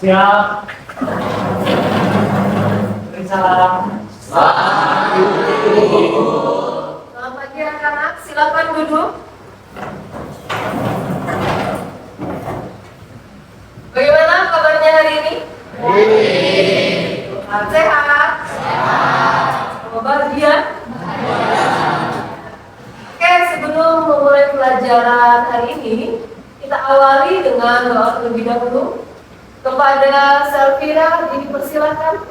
Siap. Beri salam. Selamat pagi anak-anak, silakan duduk. Bagaimana kabarnya hari ini? Sehat? Sehat. Bahagia? Oke, sebelum memulai pelajaran hari ini, kita awali dengan doa terlebih dahulu. Kepada Selvira, dipersilakan.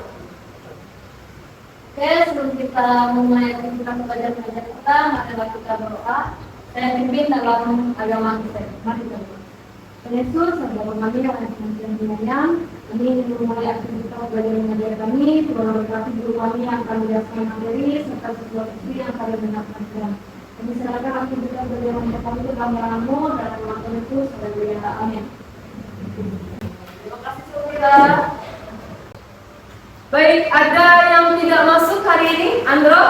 Oke, sebelum kita memulai aktivitas pelajaran kita, marilah kita berdoa. Saya pimpin dalam agama kita. Mari kita berdoa. Tuhan Yesus, saudara kami yang ada di dunia, kami ingin memulai aktivitas pelajaran mengajar kami, semoga berkati guru kami yang akan menjelaskan materi, serta sebuah istri yang kami benarkan. Kami serahkan aktivitas pelajaran kami ke dalam nama-Mu, dalam nama Tuhan Yesus, haleluya, amin. Terima kasih Selvira. Baik, ada yang tidak masuk hari ini? Andro?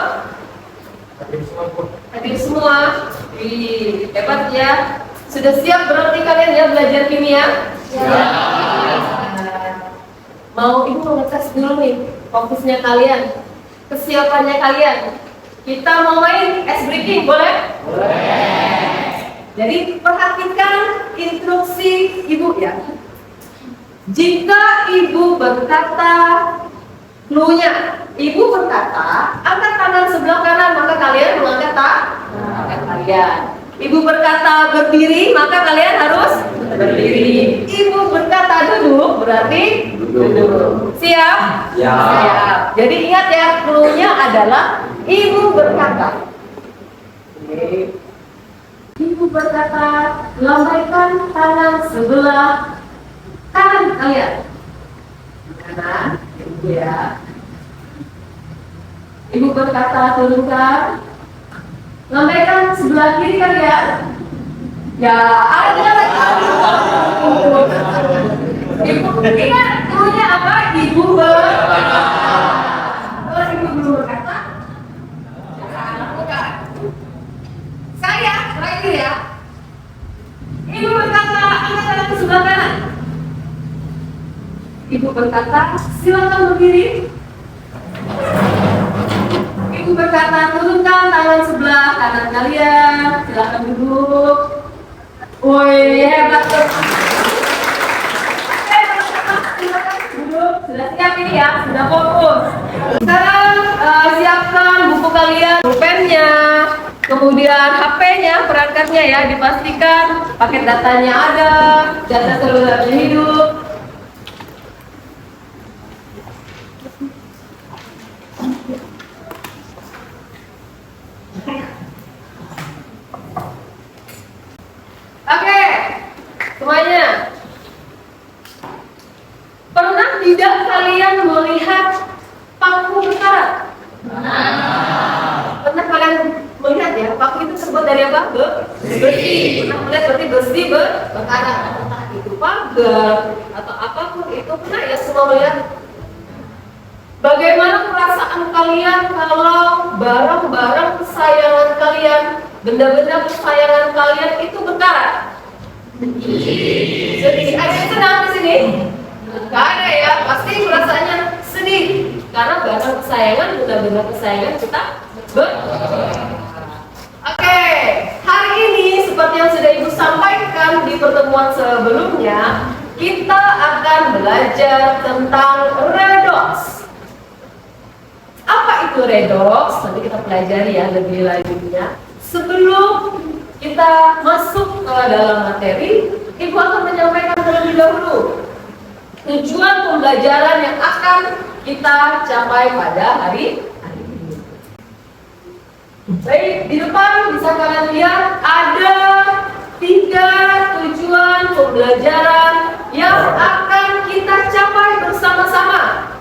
Hadir semua. Hebat ya. Sudah siap berarti kalian ya belajar kimia? Ya. Mau ibu ngetes dulu nih fokusnya kalian, kesiapannya kalian. Kita mau main ice breaking, boleh? Boleh. Jadi perhatikan instruksi ibu ya. Jika ibu berkata clue-nya, ibu berkata angkat tangan sebelah kanan, maka kalian mengangkat tangan kalian. Ibu berkata berdiri, maka kalian harus berdiri. Ibu berkata duduk, berarti duduk. Siap? Ya. Siap. Jadi ingat ya, clue-nya adalah ibu berkata. Oke. Ibu berkata, lambaikan tangan sebelah kanan kalian. Kanan, ibu ya. Ibu berkata, turunkan. Lambaikan sebelah kiri kalian. Ya, ada lagi. Ibu, ingat clue-nya apa? Ibu berkata. Kalau ibu belum berkata, bukan. Saya, terakhir ya. Ibu berkata, angkat tangan ke sebelah kanan. Ibu berkata, silakan berdiri. Ibu berkata, turunkan tangan sebelah kanan kalian. Silakan duduk. Woi, hebat. Silakan duduk. Sudah siap ini ya, sudah fokus. Sekarang siapkan buku kalian, pulpennya, kemudian HP-nya, perangkatnya ya, dipastikan paket datanya ada, data selulernya hidup. Oke, semuanya. Pernah tidak kalian melihat paku berkarat? Pernah kalian melihat ya, paku itu terbuat dari apa? Besi. Pernah melihat berarti besi berkarat. Entah itu pagar atau apapun itu, pernah ya semua melihat? Bagaimana perasaan kalian kalau barang-barang kesayangan kalian, benda-benda kesayangan kalian itu berkarat? Sedih. Ada yang senang di sini? Gak ada ya, pasti perasaannya sedih karena barang kesayangan, benda-benda kesayangan kita berkarat. Oke, hari ini seperti yang sudah Ibu sampaikan di pertemuan sebelumnya, kita akan belajar tentang redox. Apa itu redox? Nanti kita pelajari ya lebih lanjutnya. Sebelum kita masuk ke dalam materi, Ibu akan menyampaikan terlebih dahulu tujuan pembelajaran yang akan kita capai pada hari ini. Baik, di depan bisa kalian lihat ada 3 tujuan pembelajaran yang akan kita capai bersama-sama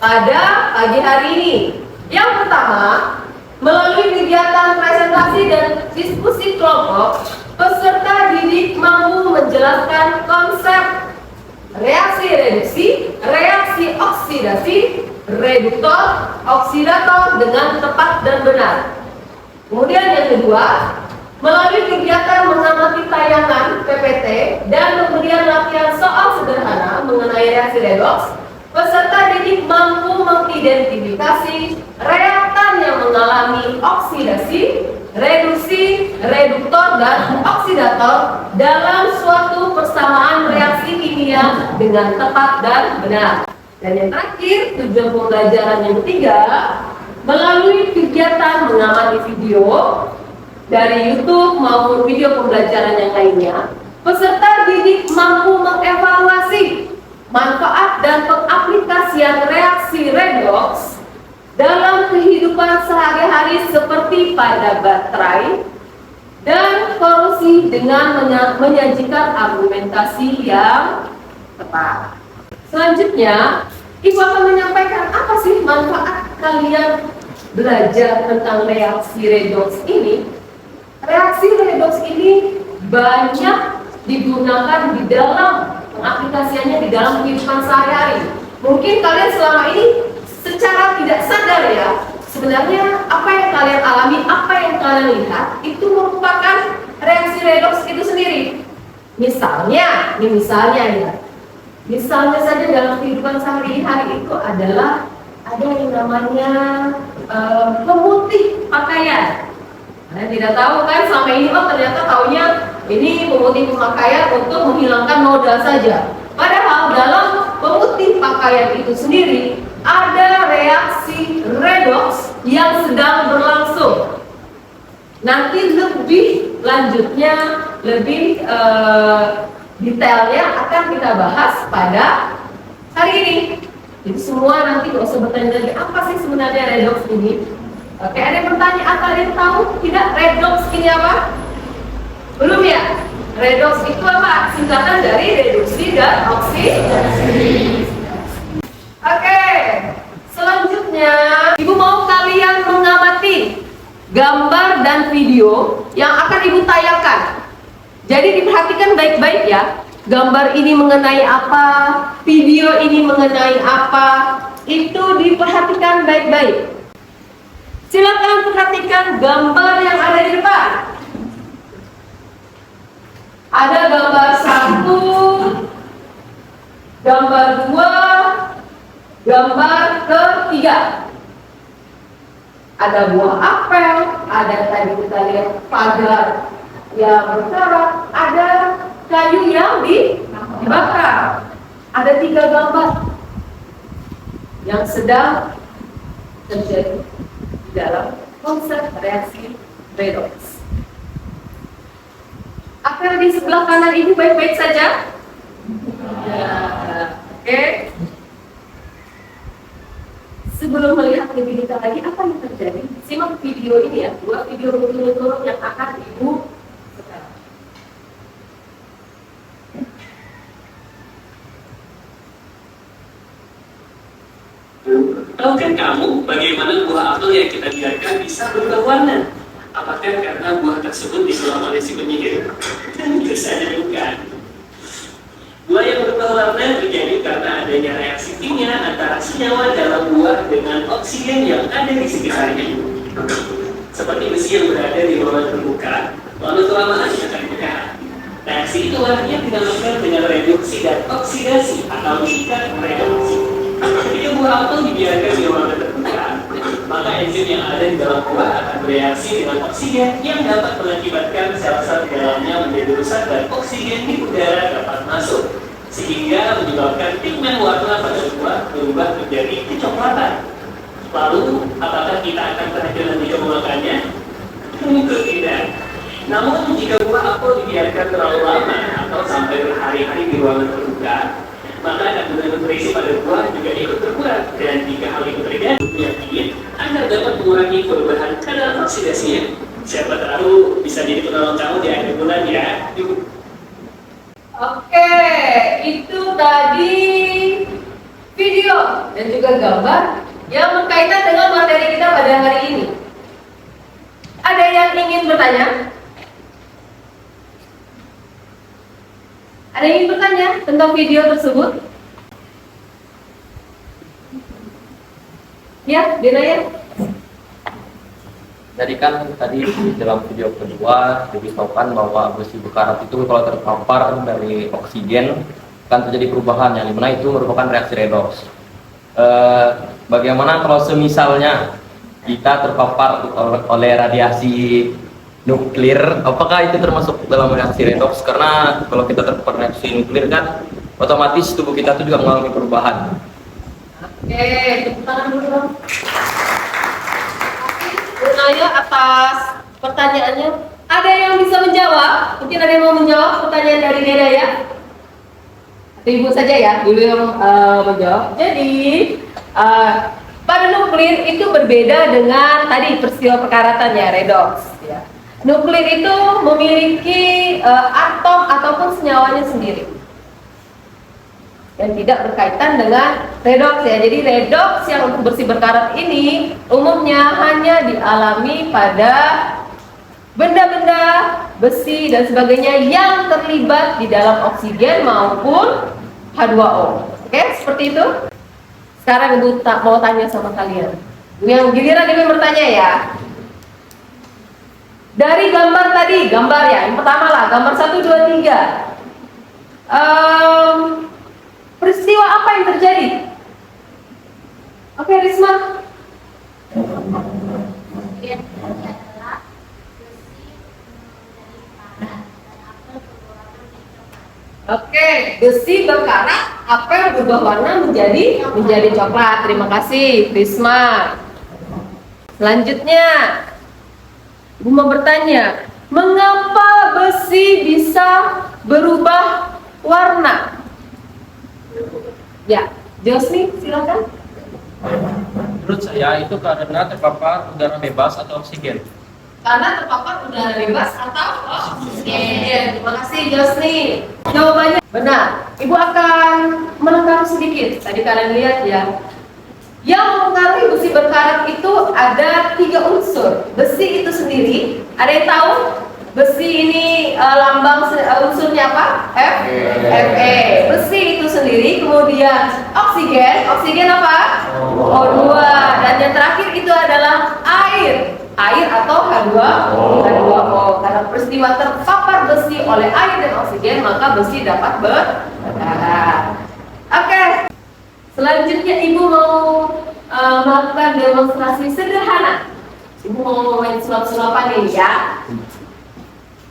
pada pagi hari ini. Yang pertama, melalui kegiatan presentasi dan diskusi kelompok, peserta didik mampu menjelaskan konsep reaksi reduksi, reaksi oksidasi, reduktor, oksidator dengan tepat dan benar. Kemudian yang kedua, melalui kegiatan mengamati tayangan PPT dan kemudian latihan soal sederhana mengenai reaksi redoks, peserta didik mampu mengidentifikasi reaktan yang mengalami oksidasi, reduksi, reduktor, dan oksidator dalam suatu persamaan reaksi kimia dengan tepat dan benar. Dan yang terakhir, tujuan pembelajaran yang ketiga, melalui kegiatan mengamati video dari YouTube maupun video pembelajaran yang lainnya, peserta didik mampu mengevaluasi manfaat dan pengaplikasian reaksi redoks dalam kehidupan sehari-hari seperti pada baterai dan korosi dengan menyajikan argumentasi yang tepat. Selanjutnya, Ibu akan menyampaikan apa sih manfaat kalian belajar tentang reaksi redoks ini. Reaksi redoks ini banyak digunakan di dalam pengaplikasiannya di dalam kehidupan sehari-hari. Mungkin kalian selama ini secara tidak sadar ya, sebenarnya apa yang kalian alami, apa yang kalian lihat itu merupakan reaksi redoks itu sendiri. Misalnya ya, misalnya saja dalam kehidupan sehari-hari itu adalah ada yang namanya pemutih pakaian. Kalian tidak tahu kan selama ini, oh ternyata taunya ini pemutih pakaian untuk menghilangkan noda saja. Padahal dalam pemutih pakaian itu sendiri ada reaksi redoks yang sedang berlangsung. Nanti lebih lanjutnya, lebih detailnya akan kita bahas pada hari ini. Jadi semua nanti gak usah bertanya lagi apa sih sebenarnya redoks ini. Oke, ada yang bertanya, ada yang tahu tidak redoks ini apa? Belum ya? Redoks itu apa? Singkatan dari reduksi dan oksidasi. Oke, selanjutnya Ibu mau kalian mengamati gambar dan video yang akan Ibu tayangkan. Jadi diperhatikan baik-baik ya. Gambar ini mengenai apa, video ini mengenai apa, itu diperhatikan baik-baik. Silakan perhatikan gambar yang ada di depan. Ada gambar 1, gambar 2, gambar ketiga. Ada buah apel, ada tadi kita lihat pagar yang berkarat, ada kayu yang dibakar. Ada 3 gambar yang sedang terjadi dalam konsep reaksi redoks. Apel di sebelah kanan ini baik-baik saja? Ya. Oke. Sebelum melihat lebih detail lagi apa yang terjadi, simak video ini ya, 2 video berturut-turut yang akan Ibu sekarang. Tahukah kamu bagaimana buah apel yang kita biarkan bisa berubah warna? Apakah karena buah tersebut disulam oleh si penyihir? Tentu saja bukan. Buah yang berubah warna terjadi karena adanya reaksi kimia antara senyawa dalam buah dengan oksigen yang ada di sekitarnya. Seperti besi yang berada di ruangan terbuka, lalu kelamaan akan pecah. Reaksi itu warnanya dinamakan dengan reduksi dan oksidasi atau singkat reduksi. Ketika buah apel dibiarkan di ruangan terbuka, maka enzim yang ada di dalam buah akan bereaksi dengan oksigen yang dapat mengakibatkan sel-sel di dalamnya menjadi rusak dan oksigen di udara dapat masuk, sehingga menyebabkan pigmen warna pada buah berubah menjadi kecoklatan. Lalu, apakah kita akan berhasil nanti memakannya? Tentu tidak. Namun, jika buah apel dibiarkan terlalu lama atau sampai berhari-hari di ruangan terbuka, maka kandungan nutrisi pada buah juga ikut berkurang. Dan jika hal itu terjadi, yakin agar dapat mengurangi perubahan kadar oksidasinya. Siapa tahu bisa jadi penolong kamu di akhir bulan ya. Oke, itu tadi video dan juga gambar yang berkaitan dengan materi kita pada hari ini. Ada yang ingin bertanya? Ada yang ingin bertanya tentang video tersebut? Ya, Dina ya. Jadi kan tadi di dalam video kedua diberitahukan bahwa besi berkarat itu kalau terpapar dari oksigen akan terjadi perubahan yang dimana itu merupakan reaksi redoks. Bagaimana kalau semisalnya kita terpapar oleh radiasi nuklir, apakah itu termasuk dalam reaksi redoks? Karena kalau kita terpapar reaksi nuklir kan otomatis tubuh kita itu juga mengalami perubahan. Oke, tepuk tangan dulu dong. Naya atas pertanyaannya. Ada yang bisa menjawab? Mungkin ada yang mau menjawab pertanyaan dari Deda ya? Atau Ibu saja ya, dulu yang menjawab. Jadi, pada nuklir itu berbeda dengan tadi peristiwa perkaratannya, redoks. Ya. Nuklir itu memiliki atom ataupun senyawanya sendiri yang tidak berkaitan dengan redoks ya. Jadi redoks yang untuk bersih berkarat ini umumnya hanya dialami pada benda-benda besi dan sebagainya yang terlibat di dalam oksigen maupun H2O. Oke, seperti itu. Sekarang Ibu mau tanya sama kalian. Yang giliran Ibu bertanya ya. Dari gambar tadi, gambar ya. Yang pertama lah, gambar 1, 2, 3. Peristiwa apa yang terjadi? Oke, Risma. Oke, besi berkarat, apel berubah warna menjadi coklat. Terima kasih, Risma. Selanjutnya, Ibu mau bertanya, mengapa besi bisa berubah warna? Ya, Josni, silakan. Menurut saya itu karena terpapar udara bebas atau oksigen. Karena terpapar udara bebas atau oksigen. Terima kasih, Josni. Jawabannya benar. Ibu akan melengkapi sedikit. Tadi kalian lihat ya. Yang mempengaruhi besi berkarat itu ada 3 unsur. Besi itu sendiri, ada yang tahu? Besi ini lambang unsurnya apa? Fe. Besi itu sendiri, kemudian oksigen apa? O2. Dan yang terakhir itu adalah air atau H2O. Karena peristiwa terpapar besi oleh air dan oksigen, maka besi dapat berkarat. Oke. Selanjutnya Ibu mau melakukan demonstrasi sederhana. Ibu mau main sulap-sulapan ini ya.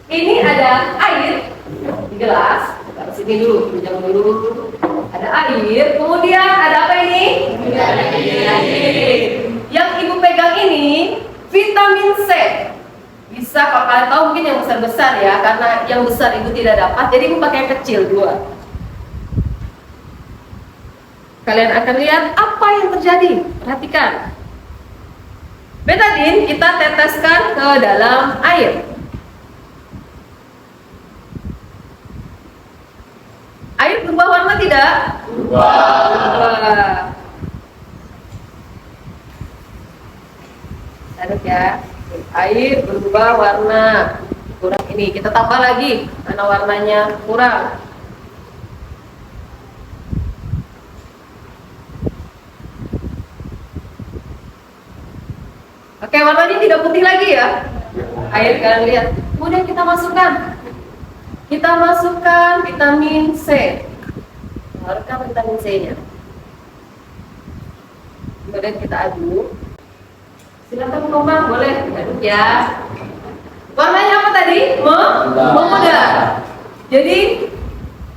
Ini ada air di gelas. Taruh sini dulu, jangan dulu. Ada air, kemudian ada apa ini? Air. Yang Ibu pegang ini vitamin C. Bisa kalau kalian tahu mungkin yang besar-besar ya, karena yang besar Ibu tidak dapat, jadi Ibu pakai yang kecil 2. Kalian akan lihat apa yang terjadi. Perhatikan. Betadin kita teteskan ke dalam air. Air berubah warna tidak? Berubah. Catat ya. Air berubah warna. Kurang ini. Kita tambah lagi. Mana warnanya kurang. Oke, warnanya tidak putih lagi ya. Air kalian lihat. Kemudian kita masukkan vitamin C. Keluarkan vitamin C-nya. Kemudian kita aduk. Silakan Komang, boleh aduk ya. Warnanya apa tadi? Memudar. Jadi,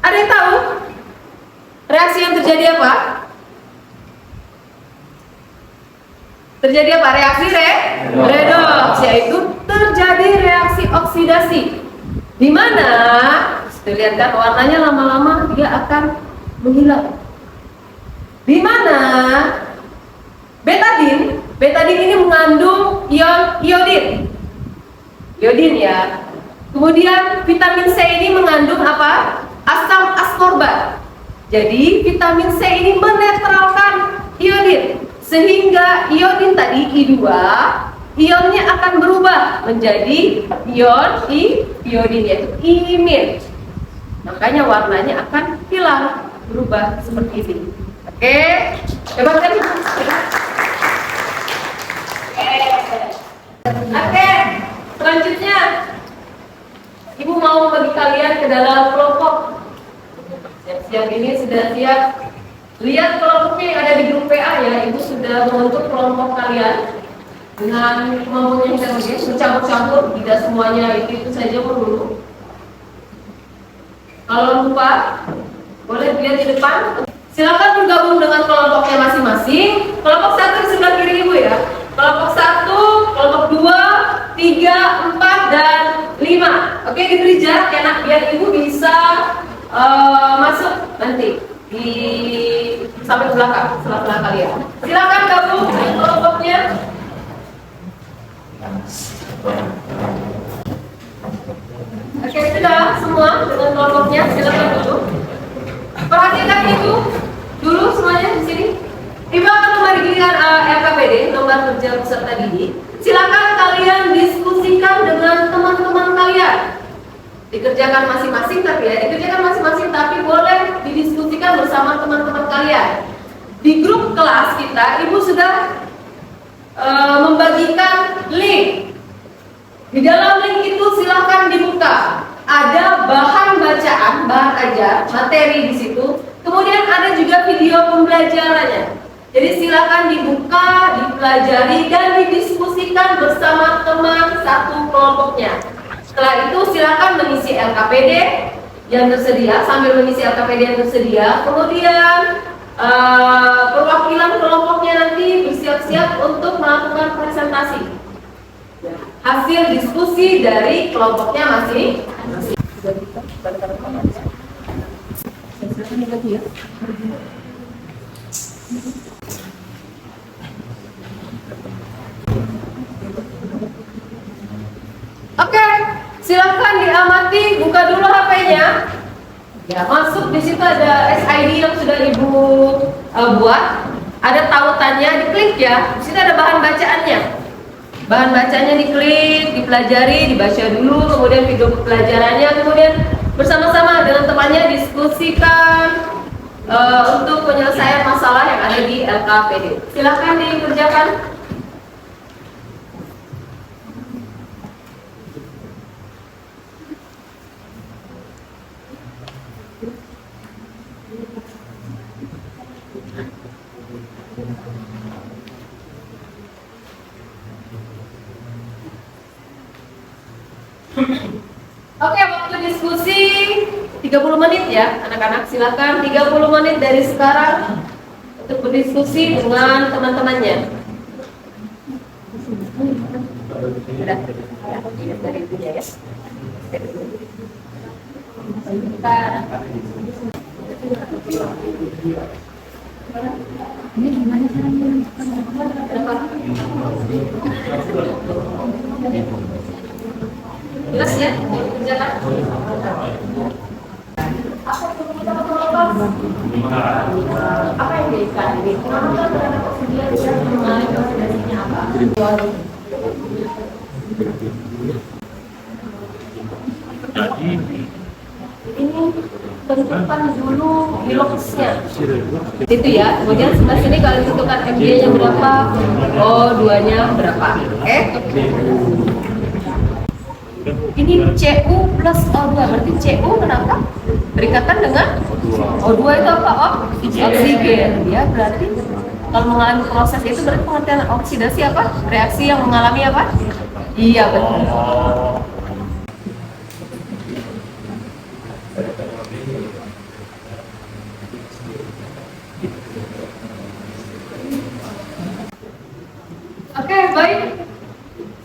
ada yang tahu reaksi yang terjadi apa? Terjadi apa? Reaksi redoks, yaitu terjadi reaksi oksidasi. Di mana lihat kan warnanya lama-lama dia akan menghilang. Di mana betadin ini mengandung ion iodin ya. Kemudian vitamin C ini mengandung apa? Asam askorbat. Jadi vitamin C ini menetralkan iodin, sehingga iodin tadi I2 ionnya akan berubah menjadi ion iodin, yaitu imin. Makanya warnanya akan hilang, berubah seperti ini. Oke, coba kan? Oke, selanjutnya Ibu mau bagi kalian ke dalam kelompok. Siang ini sudah siap. Lihat kelompoknya yang ada di grup PA ya. Ibu sudah membentuk kelompok kalian dengan kemampuan yang bercampur-campur, tidak semuanya itu saja dulu. Kalau lupa, boleh lihat di depan. Silakan bergabung dengan kelompoknya masing-masing. Kelompok 1 di sebelah kiri ibu ya. Kelompok 1, kelompok 2, 3, 4, dan 5. Oke, diberi jarak ya nak, biar ibu bisa masuk nanti di sampai belakang, sebelah kalian. Silakan gabung dengan kelompoknya. Oke, sudah semua dengan kelompoknya. Silakan dulu. Perhatikan itu dulu semuanya di sini. Ibu akan kembali giliran LKPD, lembar kerja peserta didik. Silakan kalian diskusikan dengan teman-teman kalian. Dikerjakan masing-masing tapi ya, dikerjakan masing-masing tapi boleh didiskusikan bersama teman-teman kalian. Di grup kelas kita, ibu sudah membagikan link. Di dalam link itu silahkan dibuka. Ada bahan bacaan, bahan ajar, materi di situ. Kemudian ada juga video pembelajarannya. Jadi silakan dibuka, dipelajari dan didiskusikan bersama teman satu kelompoknya. Setelah itu silakan mengisi LKPD yang tersedia, sambil mengisi LKPD yang tersedia. Kemudian perwakilan kelompoknya nanti bersiap-siap untuk melakukan presentasi hasil diskusi dari kelompoknya masing-masing. Oke, silakan diamati, buka dulu HP-nya. Ya, masuk di situ ada SID yang sudah ibu buat, ada tautannya, diklik ya. Di situ ada bahan bacaannya. Bahan bacanya diklik, dipelajari, dibaca dulu, kemudian video pelajarannya, kemudian bersama-sama dengan temannya diskusikan untuk penyelesaian masalah yang ada di LKPD. Silakan dikerjakan. Oke, waktu diskusi 30 menit ya anak-anak, silakan 30 menit dari sekarang untuk berdiskusi dengan teman-temannya. Dari ibunya ya. Ini gimana caranya? Jelas ya, kerjakan. Apa yang diikan ini? Kenapa terhadap oksigen dan mengalami oksidasinya apa? Ini tentukan dulu biloxnya. Itu ya. Kemudian sebelah sini kalian tentukan MG-nya berapa, O2-nya berapa. Oke? Ini Cu plus O2, berarti Cu kenapa? Berikatan dengan O2 itu apa? Oksigen. Ya, berarti kalau mengalami proses itu berarti pengertian oksidasi apa? Reaksi yang mengalami apa? Iya, betul. Oke, baik.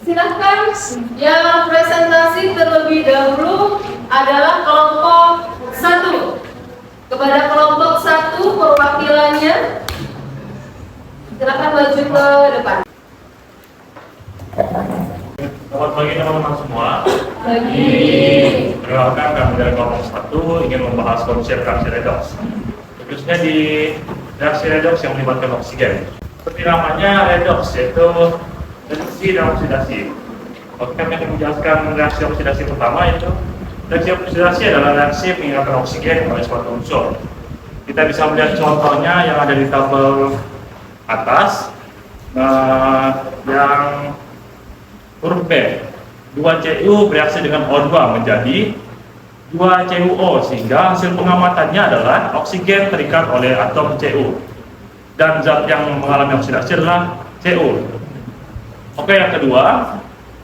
Silahkan yang presentasi terlebih dahulu adalah kelompok 1. Kepada kelompok 1 perwakilannya, silahkan maju ke depan. Selamat pagi teman-teman semua. Pagi. Perkenalkan, kami dari kelompok 1 ingin membahas konsep reaksi redox, khususnya di reaksi redox yang melibatkan oksigen. Seperti namanya redox, yaitu reduksi dan oksidasi. Oke, kami akan menjelaskan reaksi oksidasi pertama, yaitu reaksi oksidasi adalah reaksi menghilangkan oksigen oleh suatu unsur. Kita bisa melihat contohnya yang ada di tabel atas, yang huruf B. 2Cu bereaksi dengan O2 menjadi dua CuO, sehingga hasil pengamatannya adalah oksigen terikat oleh atom Cu dan zat yang mengalami oksidasi adalah Cu. Oke, yang kedua,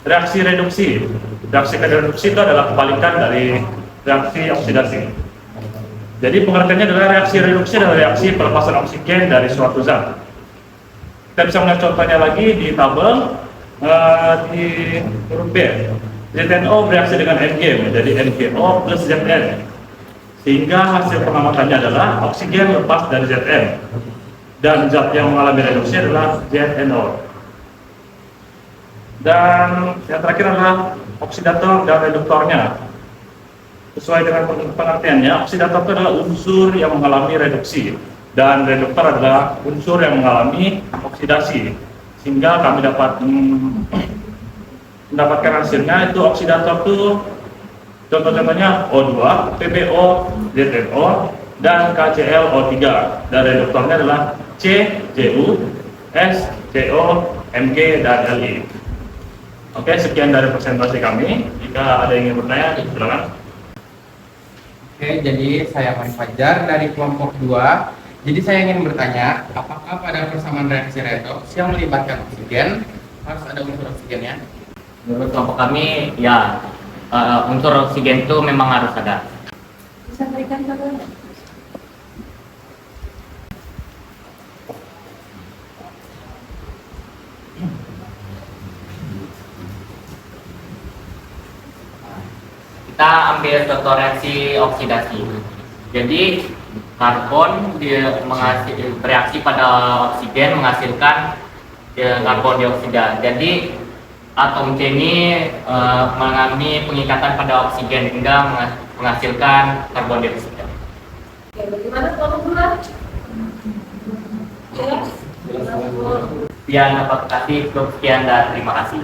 reaksi reduksi. Reaksi reduksi itu adalah kebalikan dari reaksi oksidasi. Jadi pengertiannya adalah reaksi reduksi adalah reaksi pelepasan oksigen dari suatu zat. Kita bisa melihat contohnya lagi di tabel di huruf B. ZNO bereaksi dengan Mg menjadi MgO plus Zn, sehingga hasil pengamatannya adalah oksigen lepas dari Zn dan zat yang mengalami reduksi adalah ZNO. Dan yang terakhir adalah oksidator dan reduktornya. Sesuai dengan pengertiannya, oksidator itu adalah unsur yang mengalami reduksi dan reduktor adalah unsur yang mengalami oksidasi, sehingga kami dapat mendapatkan hasilnya itu oksidator itu contoh-contohnya O2, PbO, ZnO, dan KClO3, dan reduktornya adalah C, Cu, S, Co, Mg, dan Li. Oke, sekian dari presentasi kami. Jika ada yang ingin bertanya, silakan. Oke, jadi saya Mari Fajar dari kelompok 2. Jadi saya ingin bertanya, apakah pada persamaan reaksi redoks yang melibatkan oksigen harus ada unsur oksigennya? Menurut kelompok kami, ya unsur oksigen itu memang harus ada. Bisa berikan contohnya? Kita ambil contoh reaksi oksidasi. Jadi karbon bereaksi pada oksigen menghasilkan karbon dioksida. Jadi atom C ini mengalami pengikatan pada oksigen hingga menghasilkan karbon dioksida. Oke, bagaimana kelompok dua? Jelas? Sekian dapat kasih, sekian dan terima kasih.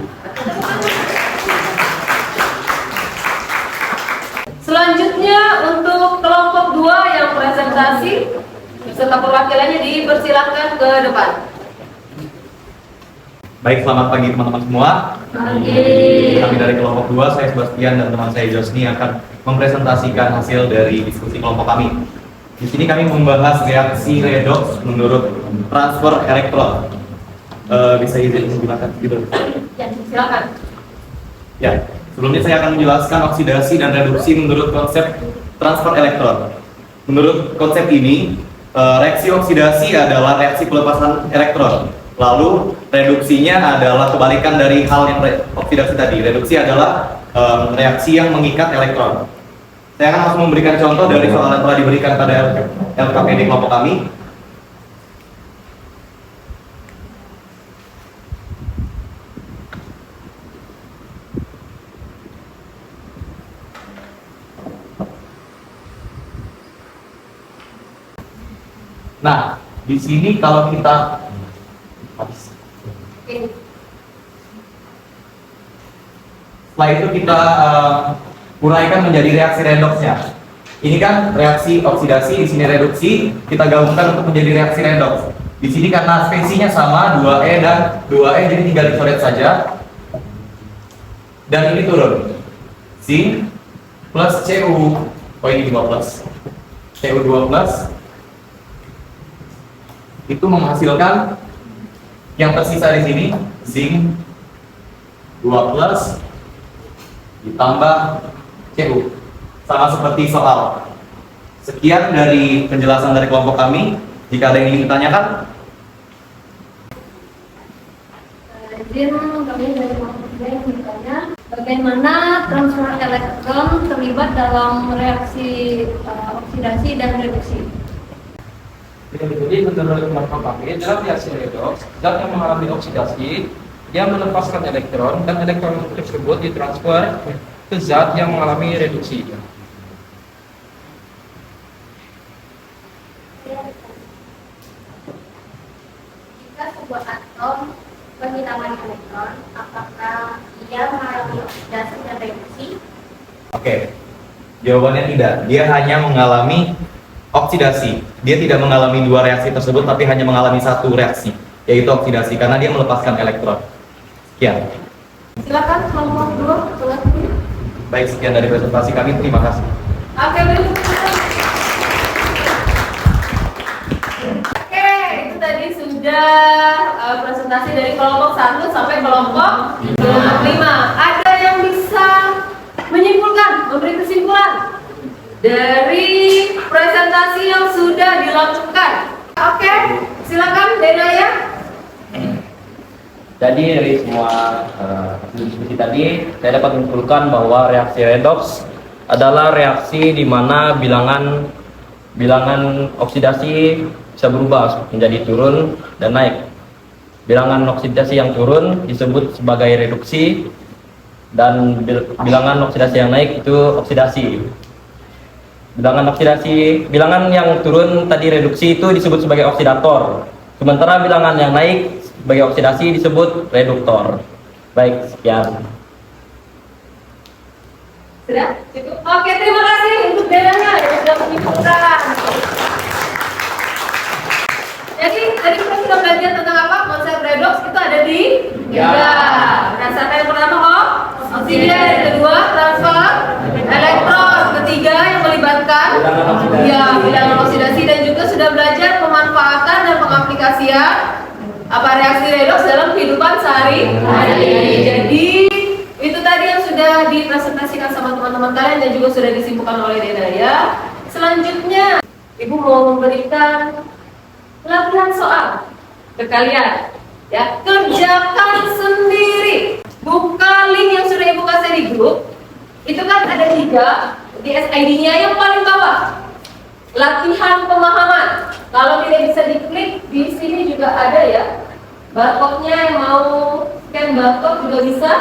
Selanjutnya untuk kelompok 2 yang presentasi beserta perwakilannya dipersilakan ke depan. Baik, selamat pagi teman-teman semua. Pagi. Kami dari kelompok 2, saya Sebastian dan teman saya Josni akan mempresentasikan hasil dari diskusi kelompok kami. Di sini kami membahas reaksi redoks menurut transfer elektron. Bisa izin menggunakan gitu. Ya, silakan. Ya, sebelumnya saya akan menjelaskan oksidasi dan reduksi menurut konsep transfer elektron. Menurut konsep ini, reaksi oksidasi adalah reaksi pelepasan elektron. Lalu reduksinya adalah kebalikan dari hal yang oksidasi tadi. Reduksi adalah reaksi yang mengikat elektron. Saya akan langsung memberikan contoh dari soal yang telah diberikan pada LKPD kelompok kami. Nah, di sini kalau kita setelah itu kita uraikan menjadi reaksi redoksnya. Ini kan reaksi oksidasi, di sini reduksi, kita gabungkan untuk menjadi reaksi redoks. Di sini karena spesiesnya sama 2E dan 2E, jadi tinggal dicoret saja. Dan ini turun. Zinc plus Cu, oh ini 2 plus. Cu2 plus itu menghasilkan yang tersisa di sini zinc 2 plus ditambah Cu, sama seperti soal. Sekian dari penjelasan dari kelompok kami. Jika ada yang ingin ditanyakan, Izin kami dari kelompok 3 yang bertanya, bagaimana transfer elektron terlibat dalam reaksi oksidasi dan reduksi? Jadi menurut kelompok kami, dalam reaksi redoks, zat yang mengalami oksidasi, dia melepaskan elektron dan elektron tersebut ditransfer ke zat yang mengalami reduksi. Jika sebuah atom kehilangan elektron, apakah ia mengalami oksidasi dan reduksi? oke. Jawabannya tidak. Dia hanya mengalami oksidasi. Dia tidak mengalami dua reaksi tersebut, tapi hanya mengalami satu reaksi, yaitu oksidasi, karena dia melepaskan elektron. Sekian. Silakan kelompok 2 kelas ini. Baik, sekian dari presentasi kami. Terima kasih. Oke, oke, itu tadi sudah presentasi dari kelompok 1 sampai kelompok 5. Ada yang bisa menyimpulkan, memberi kesimpulan dari presentasi yang sudah dilakukan? Oke, silakan Denaya. Jadi dari semua diskusi tadi, saya dapat menyimpulkan bahwa reaksi redoks adalah reaksi di mana bilangan oksidasi bisa berubah menjadi turun dan naik. Bilangan oksidasi yang turun disebut sebagai reduksi dan bilangan oksidasi yang naik itu oksidasi. Bilangan yang turun tadi reduksi itu disebut sebagai oksidator. Sementara bilangan yang naik sebagai oksidasi disebut reduktor. Baik, sekian. Sudah? Cukup? Oke, terima kasih untuk Denaya yang sudah menyimpulkan. Jadi, tadi kita sudah belajar tentang apa? Konsep redoks itu ada di berdasarkan yang pertama oksigen, yang kedua transfer elektron, ketiga yang melibatkan bilangan oksidasi, dan juga sudah belajar pemanfaatan dan pengaplikasian reaksi redoks dalam kehidupan sehari-hari. Jadi itu tadi yang sudah dipresentasikan sama teman-teman kalian dan juga sudah disimpulkan oleh Denaya. Selanjutnya, Ibu mau memberikan latihan soal ke kalian. Ya, kerjakan sendiri. Buka link yang sudah Ibu kasih di grup. Itu kan ada 3 di SID-nya yang paling bawah. Latihan pemahaman. Kalau tidak bisa diklik, di sini juga ada ya. Barcode-nya yang mau scan barcode juga bisa.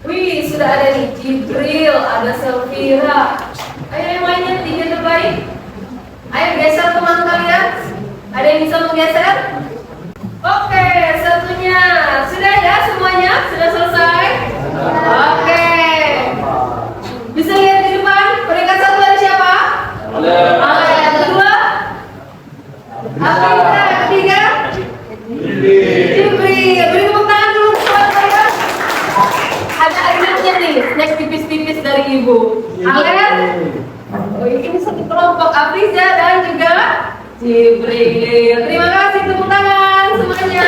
Wih, sudah ada nih Jibril, ada Selvira. Ayo yang lainnya 3 terbaik. Ayo geser teman kalian. Ada yang bisa menggeser? Oke, satunya sudah ya semuanya? Sudah selesai? Oke. Bisa lihat di depan? Peringkat 1 ada siapa? Yang kedua? Afrika, ketiga? Jibril. Beri tepuk tangan dulu buat saya. Ada airnya nih, snack tipis-tipis dari Ibu. Alen? Oh, ini satu kelompok. Afriza dan juga Jibril. Terima kasih, tepuk tangan semuanya.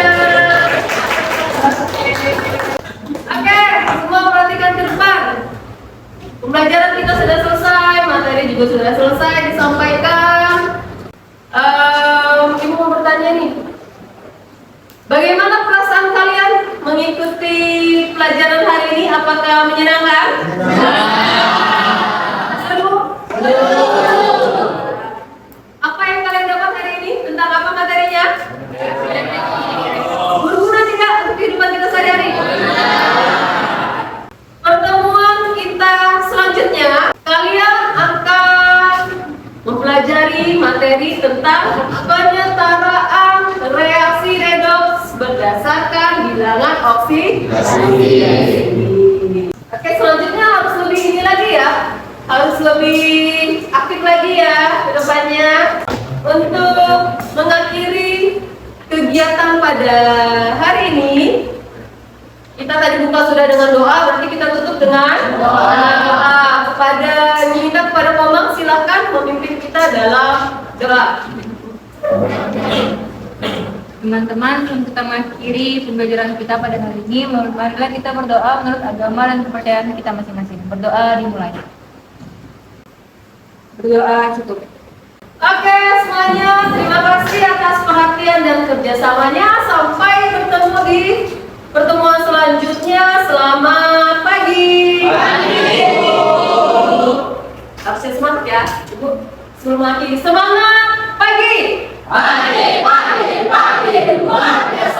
Oke, semua perhatikan ke depan. Pembelajaran kita sudah selesai, materi juga sudah selesai disampaikan. Ibu mau bertanya nih, bagaimana perasaan kalian mengikuti pelajaran hari ini? Apakah menyenangkan? Seru? Apa yang kalian dapat hari ini? Tentang apa materinya? Berguna tidak untuk kehidupan kita sehari-hari? Pertemuan kita selanjutnya, kalian akan mempelajari materi tentang penyetaraan reaksi redoks berdasarkan bilangan oksidasi. Oke, selanjutnya harus lebih ini lagi ya, harus lebih aktif lagi ya ke depannya. Untuk mengakhiri kegiatan pada hari ini, kita tadi buka sudah dengan doa, berarti kita tutup dengan doa. Meminta kepada Komang, silakan memimpin kita dalam doa. Teman-teman, untuk kita mengakhiri pembelajaran kita pada hari ini, marilah kita berdoa menurut agama dan kepercayaan kita masing-masing. Berdoa dimulai. Berdoa cukup. Oke semuanya, terima kasih atas perhatian dan kerjasamanya. Sampai bertemu di pertemuan selanjutnya. Selamat pagi. Harusnya semangat ya, Ibu. Sebelum lagi semangat pagi. Pagi, luar biasa.